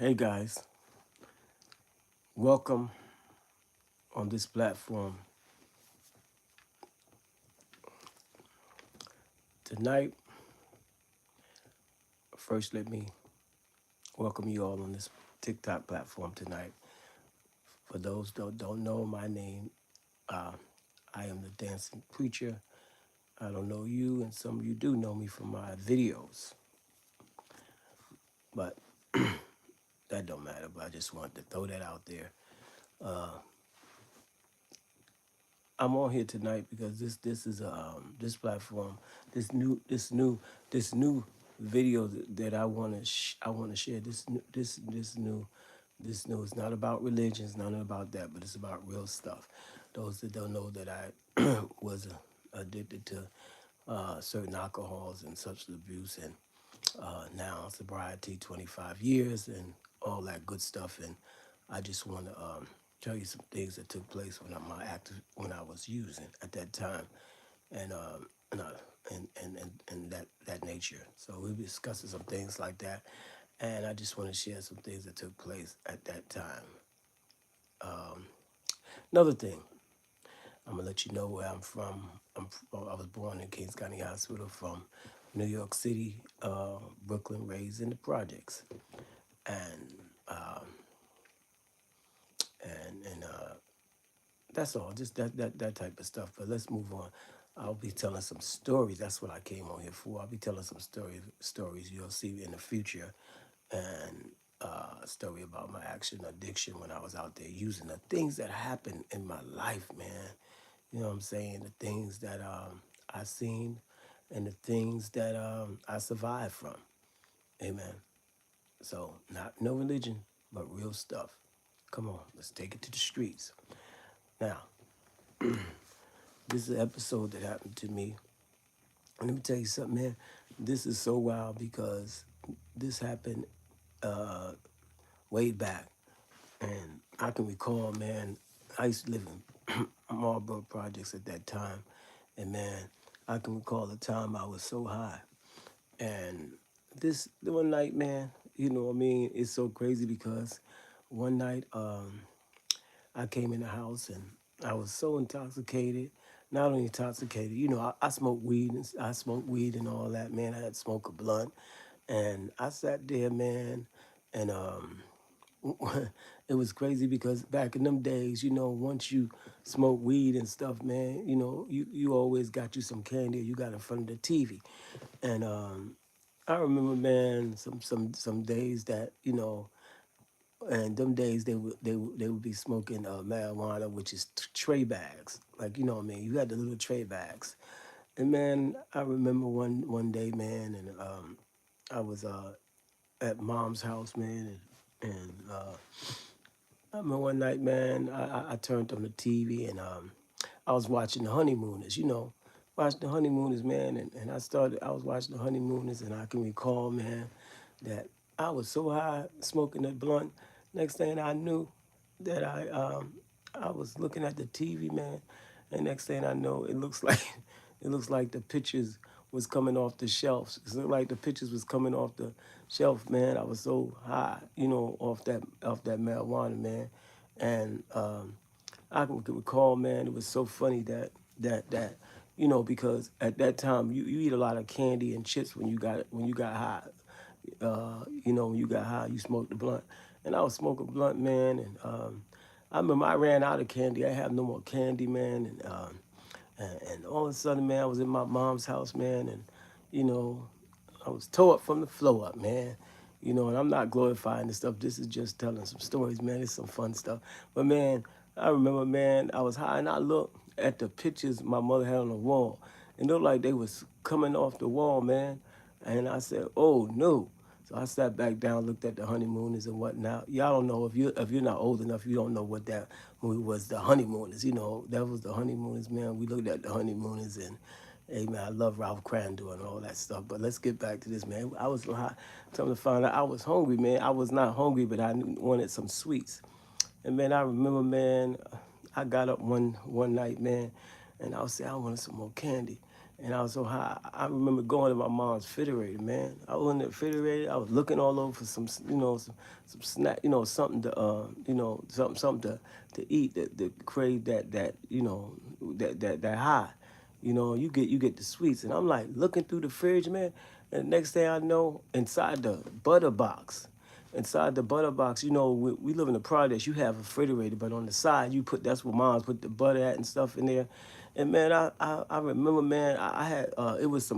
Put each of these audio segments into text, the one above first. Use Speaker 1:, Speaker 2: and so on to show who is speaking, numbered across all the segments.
Speaker 1: Hey guys, welcome on this platform. Tonight, first let me welcome you all on this TikTok platform tonight. For those that don't know my name, uh, I am the dancing preacher. I don't know you, and some of you do know me from my videos, but that don't matter. But I just wanted to throw that out there. Uh, I'm on here tonight because this is this platform, this new video that I want to share. This new is not about religion, it's not about that, but it's about real stuff. Those that don't know that I was addicted to certain alcohols and substance abuse, and now sobriety 25 years and all that good stuff. And I just want to tell you some things that took place when I was using at that time, and and, uh, and that nature. So we'll be discussing some things like that, and I just want to share some things that took place at that time. Um, Another thing, I'm gonna let you know where I'm from. I was born in Kings County Hospital from New York City, Brooklyn, raised in the projects, and um, and that's all. Just that type of stuff. But let's move on. I'll be telling some stories. That's what I came on here for. I'll be telling some stories you'll see in the future, and a story about my action addiction when I was out there using the things that happened in my life, man. You know what I'm saying? The things that I seen, and the things that I survived from. Amen. So not no religion, but real stuff. Come on, let's take it to the streets. Now, this is an episode that happened to me. And let me tell you something, man. This is so wild because this happened uh, way back. And I can recall, man, I used to live in Marlboro Projects at that time. And man, I can recall the time I was so high. And this one night, man, you know what I mean? It's so crazy because one night I came in the house and I was so intoxicated. Not only intoxicated, you know, I smoked weed and I smoked weed and all that, man. I had smoked a blunt, and I sat there, man, and it was crazy because back in them days, you know, once you smoke weed and stuff, man, you know, you always got you some candy or you got in front of the TV, and I remember, man, some days that you know, and them days they would be smoking marijuana, which is tray bags, like you know what I mean. You had the little tray bags, and man, I remember one day, man, and I was at mom's house, man, and I remember one night, man, I turned on the TV and I was watching the Honeymooners, you know, watching the Honeymooners, man, and I was watching the Honeymooners, and I can recall, man, that I was so high smoking that blunt. Next thing I knew, that I was looking at the TV, man, and next thing I know, it looks like it looks like the pictures was coming off the shelves. It looked like the pictures was coming off the shelf, man. I was so high, you know, off that marijuana, man, and I can recall, man, it was so funny that you know, because at that time you eat a lot of candy and chips when you got high. You know, when you got high, you smoked the blunt, and I was smoking blunt, man, and I remember I ran out of candy. I have no more candy, man, and all of a sudden, man, I was in my mom's house, man, and you know, I was tore up from the floor up, man. You know, and I'm not glorifying this stuff. This is just telling some stories, man. It's some fun stuff. But man, I remember, man, I was high and I looked at the pictures my mother had on the wall. And it looked like they was coming off the wall, man. And I said, oh no. So I sat back down, looked at the honeymooners and whatnot. Y'all don't know if you're not old enough, you don't know what that movie was. The honeymooners, you know, that was the honeymooners, man. We looked at the honeymooners and, hey man, I love Ralph Crandall and all that stuff. But let's get back to this, man. I was high. Something to find out, I was hungry, man. I was not hungry, but I wanted some sweets. And man, I remember, man, I got up one night, man, and I was saying I wanted some more candy. and I was so high. I remember going to my mom's refrigerator, man. I was in the refrigerator. I was looking all over for some, some snack, something to, something to eat that crave that, that high. You get the sweets, and I'm like looking through the fridge, man. And the next thing I know, inside the butter box, we live in the projects. You have a refrigerator, but on the side, that's where moms put the butter at and stuff in there. And man, I remember, man, I had it was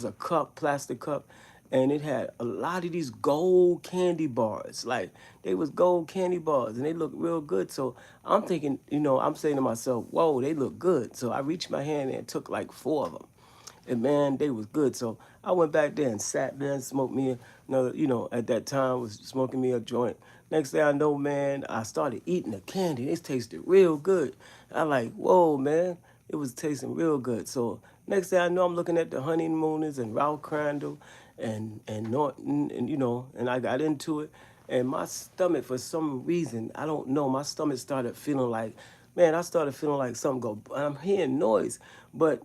Speaker 1: a cup, plastic cup, and it had a lot of these gold candy bars. Like they was gold candy bars, and they looked real good. So I'm thinking, I'm saying to myself, whoa, they look good. So I reached my hand and took like four of them. And man, they was good. So I went back there and sat there and smoked me another, at that time was smoking me a joint. Next thing I know, man, I started eating the candy. It tasted real good. I like, whoa, man, it was tasting real good. So next thing I know, I'm looking at the Honeymooners and Ralph Crandall and Norton, and and I got into it. And my stomach, for some reason, I don't know, my stomach started feeling like, man, I started feeling like something go. I'm hearing noise, but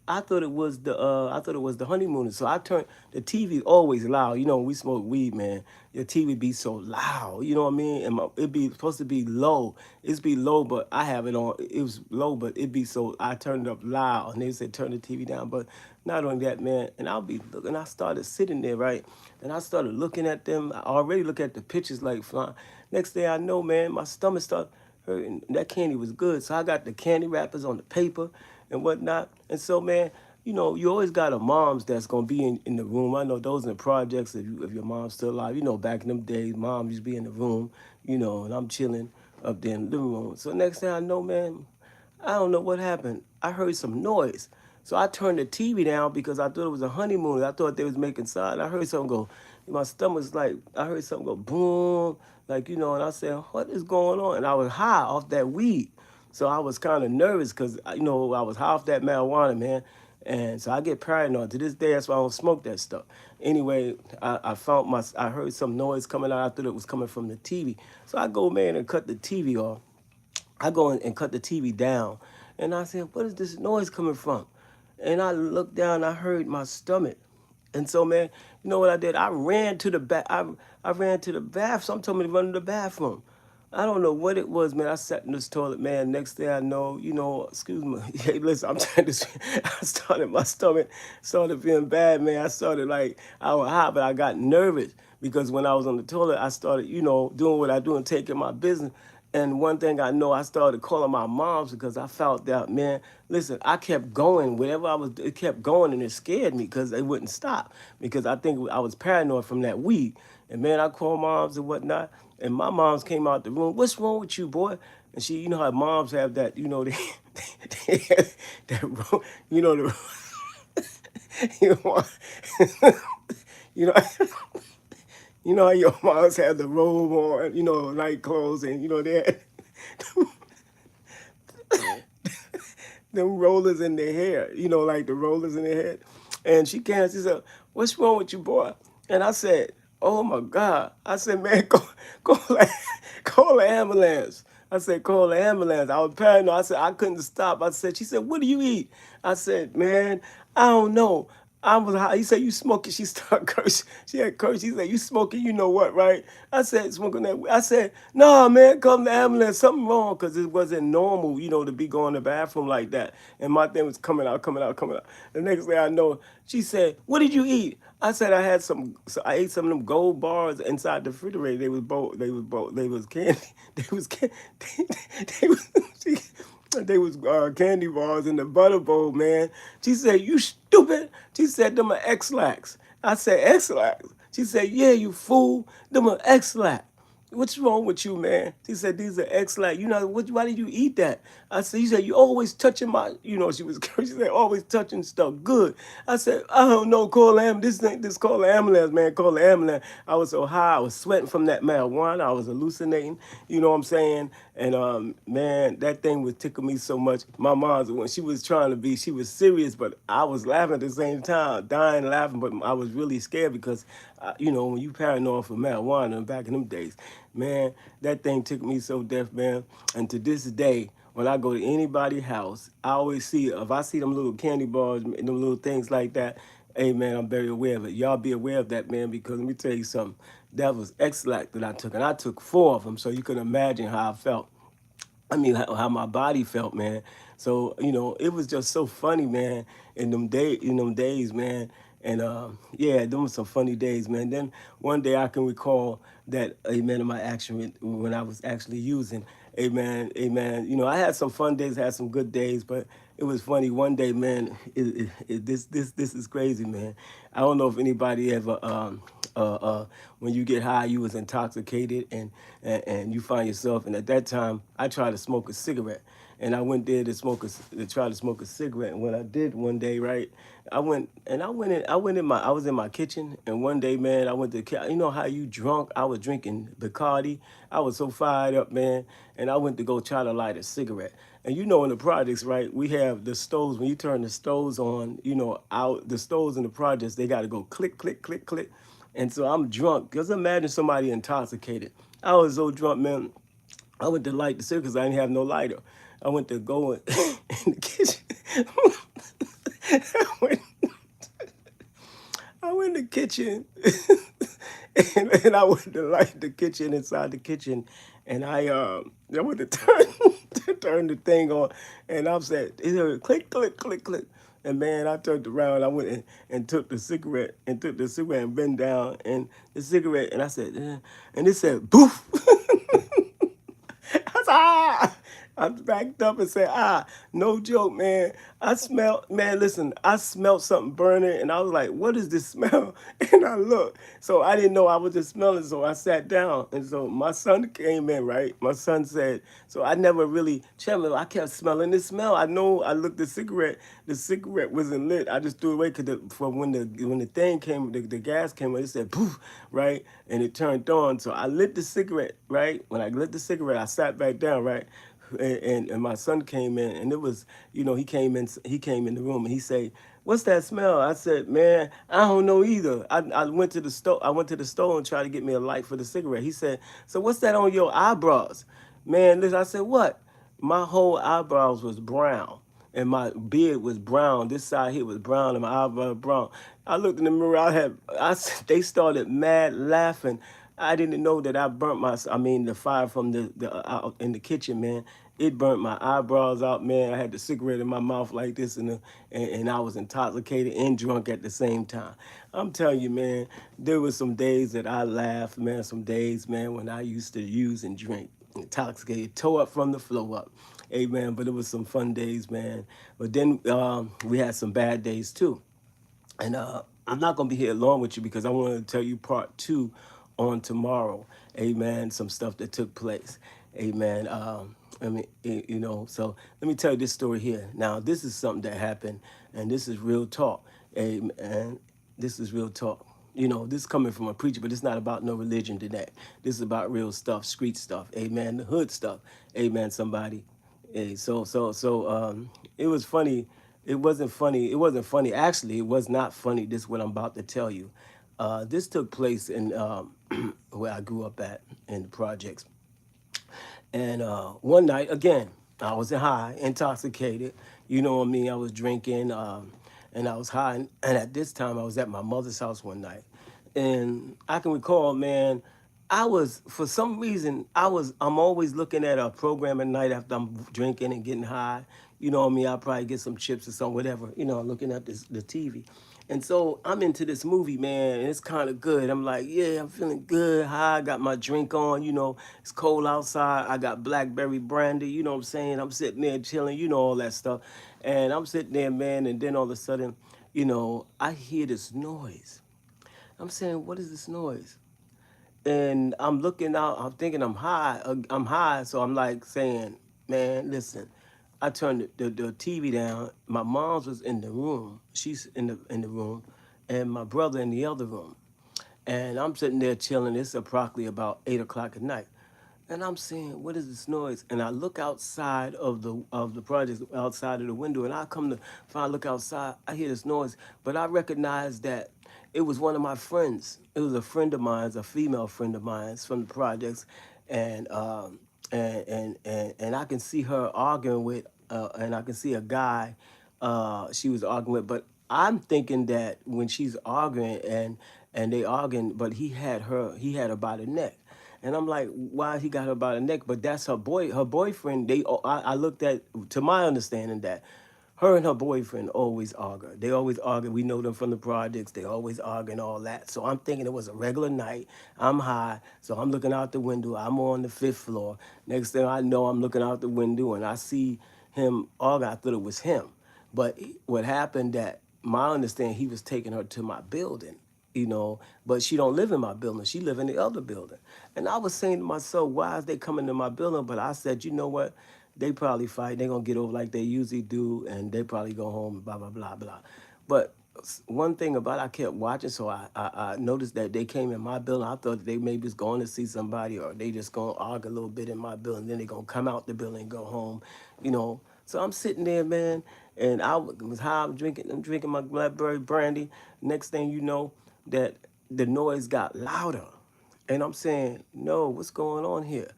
Speaker 1: I thought it was the honeymoon. So I turned the TV always loud. When we smoke weed, man, your TV be so loud. You know what I mean? And it be supposed to be low. It's be low, but I have it on. It was low, but it be so. I turned it up loud, and they said turn the TV down, but not only that, man. And I'll be looking. I started sitting there, right, and I started looking at them. I already look at the pictures like flying. Next thing I know, man, my stomach started hurting. That candy was good, so I got the candy wrappers on the paper and whatnot. And so, man, you always got a moms that's gonna be in the room. I know those in the projects. If your mom's still alive, back in them days, mom used to be in the room, and I'm chilling up there in the living room. So next thing I know, man, I don't know what happened. I heard some noise. So I turned the TV down because I thought it was a honeymoon. I thought they was making sound. I heard something go, my stomach's like, I heard something go boom, like, and I said, what is going on? And I was high off that weed. So I was kind of nervous because, I was high off that marijuana, man. And so I get paranoid. To this day, that's why I don't smoke that stuff. Anyway, I heard some noise coming out. I thought it was coming from the TV. So I go, man, and cut the TV off. I go in and cut the TV down. And I said, what is this noise coming from? And I looked down, I heard my stomach. And so, man, you know what I did? I ran to the back. I ran to the bath. Some told me to run to the bathroom. I don't know what it was, man. I sat in this toilet, man. Next thing I know, excuse me. Hey, listen, I'm trying to. My stomach started feeling bad, man. I was hot, but I got nervous because when I was on the toilet, I started, doing what I do and taking my business. And one thing I know, I started calling my moms because I felt that, man, listen, I kept going. Whatever it kept going, and it scared me because they wouldn't stop. Because I think I was paranoid from that weed. And man, I called moms and whatnot. And my moms came out the room. What's wrong with you, boy? And she, how moms have that, they have that, the, you know, you know, how your moms had the robe on, night clothes, and they had them rollers in their hair, like the rollers in their head. And she said, what's wrong with you, boy? And I said, oh my God. I said, man, call, call the ambulance. I said, call the ambulance. I was paranoid. I said, I couldn't stop. She said, what do you eat? I said, man, I don't know. I was high. He said, you smoking? She started cursing. She had cursed. He said, you smoking? You know what, right? I said, smoking that. I said, no, man, come to the ambulance. Something wrong because it wasn't normal, to be going to the bathroom like that. And my thing was coming out, coming out, coming out. The next thing I know, she said, what did you eat? I said, I ate some of them gold bars inside the refrigerator. They was candy. They was candy. They was, they was candy bars in the butter bowl, man. She said, you stupid. She said, them are X-Lax. I said, X-Lax? She said, yeah, you fool. Them are X-Lax. What's wrong with you, man? She said, these are X-Lax. Why did you eat that? I said, you said, you always touching my, she was, she said, always touching stuff good. I said, I don't know, call the ambulance. This call the ambulance, man, call the ambulance. I was so high, I was sweating from that marijuana. I was hallucinating, you know what I'm saying? And man, that thing would tickle me so much. My mom, when she was trying to be, she was serious, but I was laughing at the same time, dying laughing, but I was really scared because, when you paranoid for marijuana back in them days, man, that thing took me so deaf, man. And to this day, when I go to anybody's house, I always see, if I see them little candy bars and them little things like that, hey man, I'm very aware of it. Y'all be aware of that, man, because let me tell you something. That was X-Lax that I took, and I took 4 of them, so you can imagine how I felt. I mean, how my body felt, man. So it was just so funny, man. In them days, man. And yeah, them were some funny days, man. Then one day I can recall that, amen, in my action when I was actually using, amen, amen. I had some fun days, had some good days, but it was funny. One day, man, this is crazy, man. I don't know if anybody ever when you get high, you was intoxicated, and you find yourself. And at that time, I tried to smoke a cigarette, and I went there to try to smoke a cigarette. And when I did one day, right, I was in my kitchen, and one day, man, I went to you know how you drunk? I was drinking Bacardi. I was so fired up, man, and I went to go try to light a cigarette. And in the projects, right, we have the stoves. When you turn the stoves on, out the stoves in the projects, they got to go click, click, click, click. And so I'm drunk. Just imagine somebody intoxicated. I was so drunk, man. I went to light the cigarette because I didn't have no lighter. I went to go in the kitchen. I went, I went in the kitchen and I went to light the kitchen inside the kitchen, and I went to turn to turn the thing on, and I said, it click, click, click, click. And man, I turned around. I went and took the cigarette and bent down and the cigarette, and I said, and it said, boof. I said, ah! I backed up and said, no joke, man. Man, listen, I smelled something burning, and I was like, what is this smell? And I looked. So I didn't know I was just smelling, so I sat down. And so my son came in, right? My son said, so I never really, Chandler, I kept smelling this smell. I know I looked the cigarette wasn't lit. I just threw it away because from when the thing came, the gas came, it said poof, right? And it turned on. So I lit the cigarette, right? When I lit the cigarette, I sat back down, right? And my son came in, and it was, he came in the room, and he said, what's that smell? I said, man, I don't know either. I went to the store. I went to the store and tried to get me a light for the cigarette. He said, so what's that on your eyebrows? Man, listen, I said, what? My whole eyebrows was brown, and my beard was brown. This side here was brown, and my eyebrow brown. I looked in the mirror. They started mad laughing. I didn't know that I burnt I mean, the fire from the out in the kitchen, man. It burnt my eyebrows out, man. I had the cigarette in my mouth like this, and I was intoxicated and drunk at the same time. I'm telling you, man, there was some days that I laughed, man. Some days, man, when I used to use and drink, intoxicated, tore up from the floor up. Hey, man, but it was some fun days, man. But then we had some bad days too. And I'm not gonna be here long with you because I want to tell you part 2 on tomorrow. Amen. Some stuff that took place. Amen. So let me tell you this story here. Now, this is something that happened, and this is real talk. Amen. This is real talk. This is coming from a preacher, but it's not about no religion today. This is about real stuff, street stuff. Amen. The hood stuff. Amen. Somebody. It was funny. It wasn't funny. It wasn't funny. Actually, it was not funny. This is what I'm about to tell you. This took place in where I grew up at in the projects. And one night, again, I was high, intoxicated. You know what I mean? I was drinking, and I was high. And at this time, I was at my mother's house one night. And I can recall, man, for some reason, I'm always looking at a program at night after I'm drinking and getting high. You know what I mean? I'll probably get some chips or something, whatever, looking at the TV. And so I'm into this movie, man, and it's kind of good. I'm like, yeah, I'm feeling good, high, I got my drink on, it's cold outside. I got blackberry brandy, you know what I'm saying? I'm sitting there chilling, all that stuff. And I'm sitting there, man, and then all of a sudden, I hear this noise. I'm saying, what is this noise? And I'm looking out, I'm thinking I'm high, so I'm like saying, man, listen. I turned the TV down. My mom's was in the room. She's in the room, and my brother in the other room. And I'm sitting there chilling. It's approximately about 8 o'clock at night. And I'm saying, what is this noise? And I look outside of the project, outside of the window, and I come to find, look outside, I hear this noise, but I recognize that it was one of my friends. It was a friend of mine, a female friend of mine from the projects, and and I can see her arguing with, and I can see a guy, she was arguing with. But I'm thinking that when she's arguing and they arguing, but he had her by the neck, and I'm like, why he got her by the neck? But that's her boyfriend. I looked at, to my understanding, that her and her boyfriend always argue. They always argue. We know them from the projects. They always argue and all that. So I'm thinking it was a regular night. I'm high, so I'm looking out the window. I'm on the fifth floor. Next thing I know, I'm looking out the window and I see him argue. I thought it was him. But what happened, that my understanding, he was taking her to my building, but she don't live in my building. She live in the other building. And I was saying to myself, why is they coming to my building? But I said, you know what? They probably fight. They gonna get over like they usually do, and they probably go home and blah blah blah blah. But one thing about it, I kept watching, so I noticed that they came in my building. I thought they maybe was going to see somebody, or they just gonna argue a little bit in my building. Then they gonna come out the building and go home. So I'm sitting there, man, and I was high. I'm drinking my blackberry brandy. Next thing you know, that the noise got louder, and I'm saying, no, what's going on here?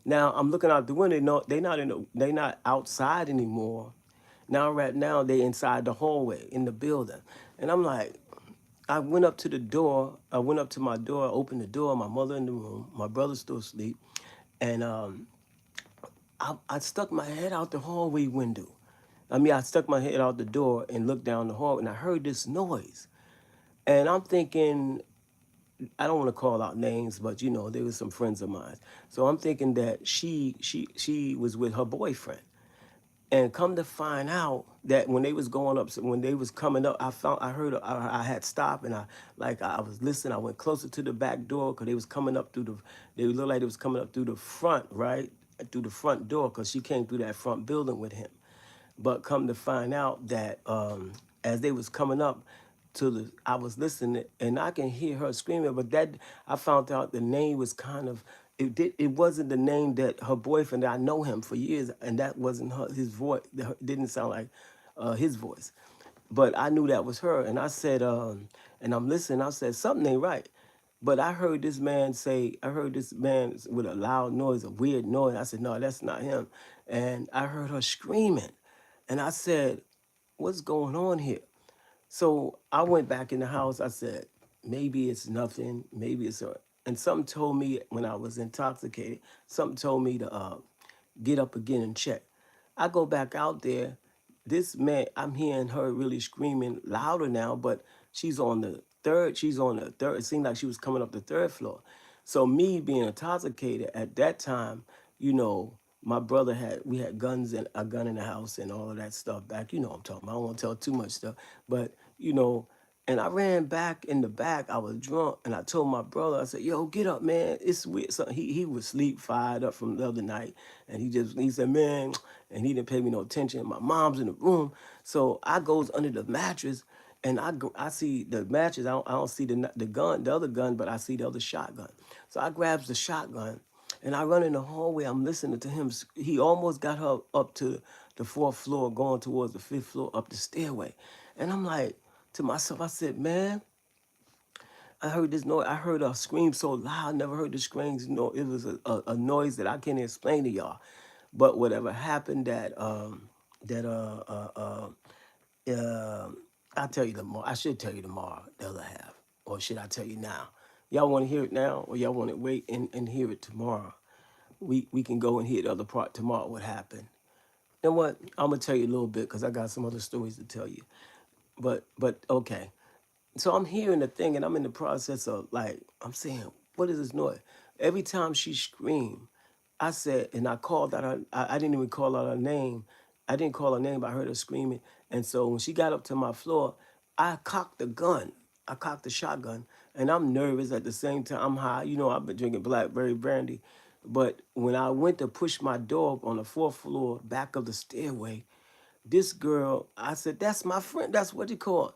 Speaker 1: Now I'm looking out the window. No, they not outside anymore. Right now they inside the hallway in the building, and I'm like, I went up to the door. I went up to my door, opened the door. My mother in the room. My brother still asleep, and I stuck my head out the hallway window. I stuck my head out the door and looked down the hall, and I heard this noise. And I'm thinking, I don't want to call out names, but there was some friends of mine. So I'm thinking that she was with her boyfriend. And come to find out that when they was going up, when they was coming up, I heard, I had stopped, and I was listening. I went closer to the back door because they was coming up through they looked like they was coming up through the front, right? Through the front door, because she came through that front building with him. But come to find out that as they was coming up I was listening, and I can hear her screaming. But that I found out the name was it wasn't the name that her boyfriend. I know him for years, and that wasn't his voice. It didn't sound like his voice. But I knew that was her, and I said, and I'm listening. I said something ain't right. But I heard this man say, I heard this man with a loud noise, a weird noise. I said, no, that's not him. And I heard her screaming. And I said, what's going on here? So I went back in the house. I said, maybe it's nothing. Maybe it's a. And something told me when I was intoxicated, something told me to get up again and check. I go back out there. This man, I'm hearing her really screaming louder now, but she's on the third. She's on the third. It seemed like she was coming up the third floor. So me being intoxicated at that time, my brother we had guns and a gun in the house and all of that stuff back. You know what I'm talking about. I don't want to tell too much stuff, but and I ran back in the back. I was drunk, and I told my brother, I said, "Yo, get up, man. It's weird." So he was sleep, fired up from the other night, and he said, "Man," and he didn't pay me no attention. My mom's in the room, so I goes under the mattress, and I see the mattress. I don't see the gun, the other gun, but I see the other shotgun. So I grabs the shotgun, and I run in the hallway. I'm listening to him. He almost got her up to the fourth floor, going towards the fifth floor up the stairway, and I'm like to myself, I said, man, I heard this noise. I heard a scream so loud. I never heard the screams. It was a noise that I can't explain to y'all. But whatever happened, that I'll tell you tomorrow. I should tell you tomorrow the other half, or should I tell you now? Y'all want to hear it now, or y'all want to wait and hear it tomorrow? We can go and hear the other part tomorrow. What happened? And what I'm gonna tell you a little bit because I got some other stories to tell you. But okay. So I'm hearing the thing, and I'm in the process of, like, I'm saying, what is this noise? Every time she screamed, I said, and I called out her, I didn't even call out her name. I didn't call her name, but I heard her screaming. And so when she got up to my floor, I cocked the gun. I cocked the shotgun, and I'm nervous at the same time. I'm high. I've been drinking blackberry brandy. But when I went to push my door on the fourth floor, back of the stairway, this girl, I said, that's my friend. That's what you call it.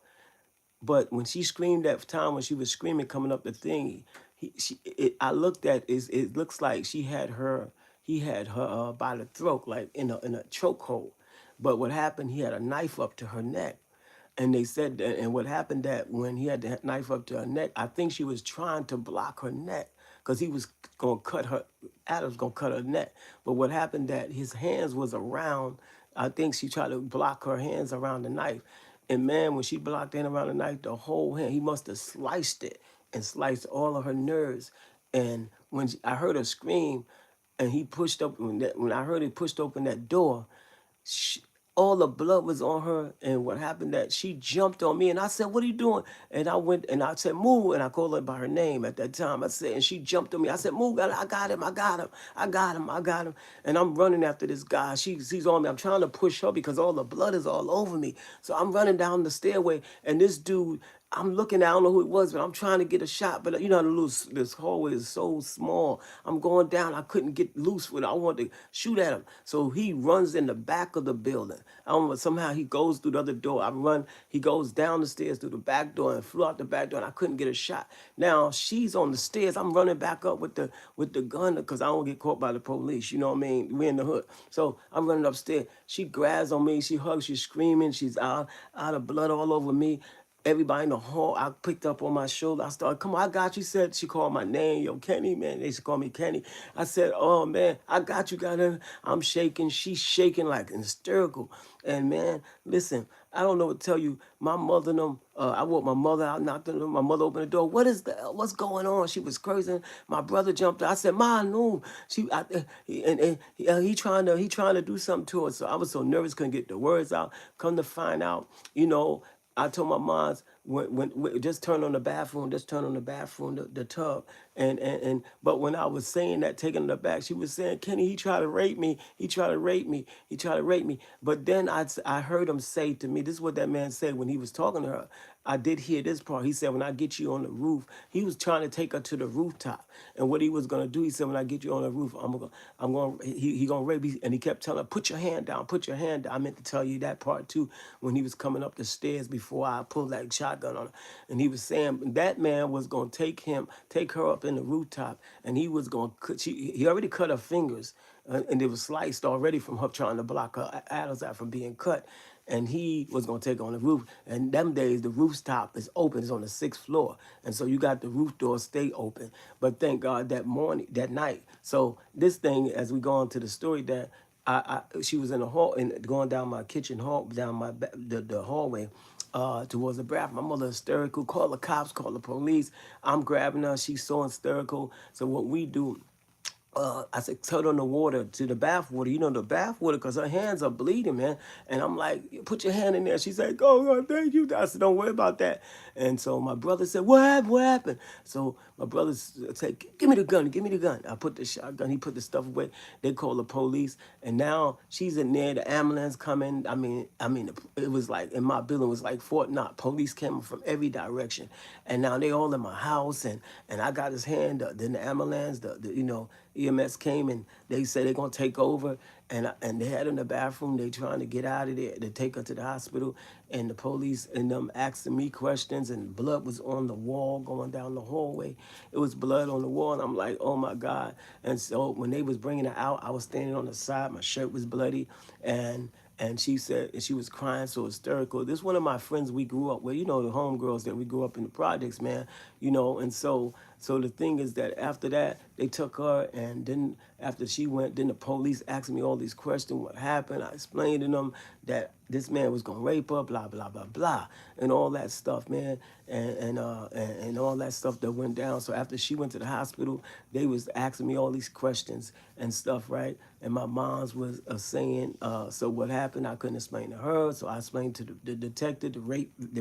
Speaker 1: But when she screamed that time, when she was screaming coming up the thing, I looked at it. It looks like he had her by the throat, like in a chokehold. But what happened? He had a knife up to her neck, and they said that. And what happened that when he had the knife up to her neck, I think she was trying to block her neck, because he was gonna cut her. Adam's gonna cut her neck. But what happened that his hands was around. I think she tried to block her hands around the knife, and man, when she blocked in around the knife, the whole hand, he must have sliced it and sliced all of her nerves. And when I heard her scream, and he pushed up when I heard he pushed open that door, she, all the blood was on her. And what happened that she jumped on me, and I said, "What are you doing?" And I went and I said, "Move," and I called her by her name at that time. I said, and she jumped on me. I said, "Move, I got him, I got him, I got him, I got him." And I'm running after this guy. She's on me. I'm trying to push her because all the blood is all over me. So I'm running down the stairway, and this dude, I'm looking, I don't know who it was, but I'm trying to get a shot. But you know, this hallway is so small. I'm going down. I couldn't get loose with it. I wanted to shoot at him. So he runs in the back of the building. I don't know, somehow he goes through the other door. I run, he goes down the stairs through the back door and flew out the back door, and I couldn't get a shot. Now she's on the stairs. I'm running back up with the gun because I don't get caught by the police. You know what I mean? We're in the hood. So I'm running upstairs. She grabs on me, she hugs, she's screaming, she's out of blood all over me. Everybody in the hall, I picked up on my shoulder. I started, "Come on, I got you." Said, she called my name, "Yo, Kenny, man." They used to call me Kenny. I said, "Oh man, I got you, got her." I'm shaking. She's shaking like hysterical. And man, listen, I don't know what to tell you. My mother and them, I woke my mother out, knocked on the, my mother opened the door. "What is that? What's going on?" She was cursing. My brother jumped out. I said, "Ma, no." He trying to do something to her. So I was so nervous, couldn't get the words out. Come to find out, I told my moms when just turn on the bathroom, just turn on the bathroom, the tub, and but when I was saying that, taking her back, she was saying, "Kenny, he tried to rape me. He tried to rape me. He tried to rape me." But then I heard him say to me, this is what that man said when he was talking to her. I did hear this part. He said, "When I get you on the roof," he was trying to take her to the rooftop. And what he was gonna do, he said, "When I get you on the roof, he gonna rape you." And he kept telling her, "Put your hand down, put your hand down." I meant to tell you that part too, when he was coming up the stairs before I pulled that shotgun on her. And he was saying that man was gonna take her up in the rooftop, and he was gonna cut. He already cut her fingers, and it was sliced already from her trying to block her Adam's out from being cut. And he was gonna take her on the roof. And them days, the rooftop is open. It's on the 6th floor, and so you got the roof door stay open. But thank God that morning, that night. So this thing, as we go on to the story, that she was in the hall and going down my kitchen hall, down the hallway. Towards the bathroom. My mother hysterical, call the cops, call the police. I'm grabbing her. She's so hysterical. So what we do, I said, "Turn on the water to the bath water." The bath water, because her hands are bleeding, man. And I'm like, "Put your hand in there." She said, "Go, go, thank you." I said, "Don't worry about that." And so my brother said, "What happened? What happened?" So my brother said, "Give me the gun, give me the gun." I put the shotgun, he put the stuff away. They called the police. And now she's in there, the ambulance coming. I mean, it was like, in my building, was like Fort Knox. Police came from every direction. And now they all in my house, and I got his hand, then the ambulance, EMS came, and they said they're gonna take over, and they had her in the bathroom. They trying to get out of there to take her to the hospital, and the police and them asking me questions, and blood was on the wall going down the hallway. It was blood on the wall, and I'm like, "Oh my God!" And so when they was bringing her out, I was standing on the side. My shirt was bloody, and she said, and she was crying so hysterical. This one of my friends we grew up with, the homegirls that we grew up in the projects, man, and so the thing is that after that, they took her, and then after she went, then the police asked me all these questions, what happened. I explained to them that this man was gonna rape her, blah, blah, blah, blah, and all that stuff, man, and all that stuff that went down. So after she went to the hospital, they was asking me all these questions and stuff, right? And my mom's was saying, so what happened? I couldn't explain to her, so I explained to the detective, the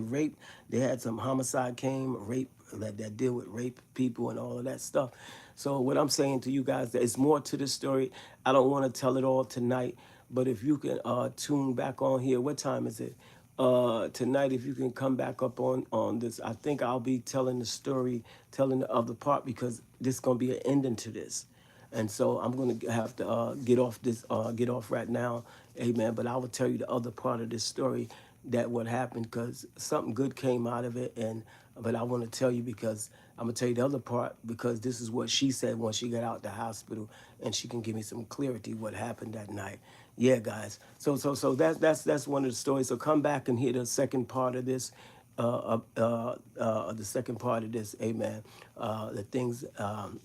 Speaker 1: rape. They had some homicide came, rape, that deal with rape people and all of that stuff. So what I'm saying to you guys, there's more to the story. I don't want to tell it all tonight, but if you can tune back on here, what time is it? Tonight, if you can come back up on this, I think I'll be telling the story, telling the other part, because this is gonna be an ending to this. And so I'm gonna have to get off right now, amen. But I will tell you the other part of this story, that what happened, because something good came out of it. And but I want to tell you, because I'm gonna tell you the other part, because this is what she said when she got out the hospital, and she can give me some clarity what happened that night. Yeah, guys. So that's one of the stories. So come back and hear the second part of this, the second part of this, amen. The things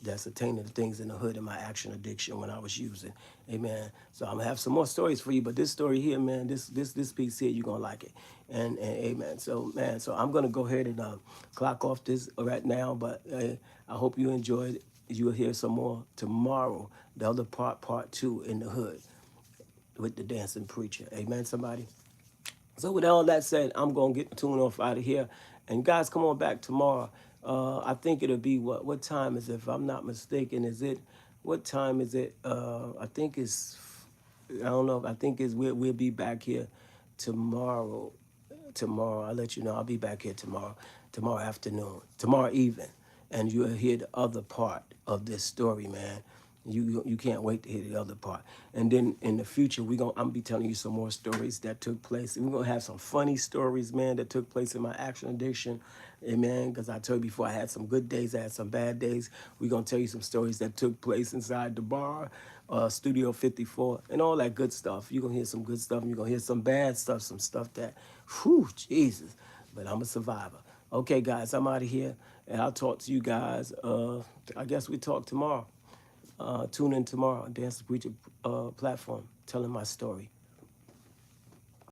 Speaker 1: that's attaining the things in the hood in my action addiction when I was using, amen. So I'm gonna have some more stories for you, but this story here, man, this piece here, you're gonna like it, and amen. So man, so I'm gonna go ahead and clock off this right now, but I hope you enjoyed it. You'll hear some more tomorrow. The other part two in the hood with the dancing preacher, amen. Somebody. So with all that said, I'm gonna get the tune off out of here. And guys, come on back tomorrow. I think it'll be what time is it? If I'm not mistaken, is it what time is it? I think it's I don't know. I think it's we'll be back here tomorrow. Tomorrow, I'll let you know. I'll be back here tomorrow. Tomorrow afternoon. Tomorrow evening. And you'll hear the other part of this story, man. You can't wait to hear the other part. And then in the future, I'm gonna be telling you some more stories that took place. And we're gonna have some funny stories, man, that took place in my action addiction. Amen. Because I told you before, I had some good days, I had some bad days. We're gonna tell you some stories that took place inside the bar, Studio 54, and all that good stuff. You're gonna hear some good stuff, and you're gonna hear some bad stuff, some stuff that, whew, Jesus. But I'm a survivor. Okay, guys, I'm out of here, and I'll talk to you guys. I guess we talk tomorrow. Tune in tomorrow on Dance the Preacher platform, telling my story.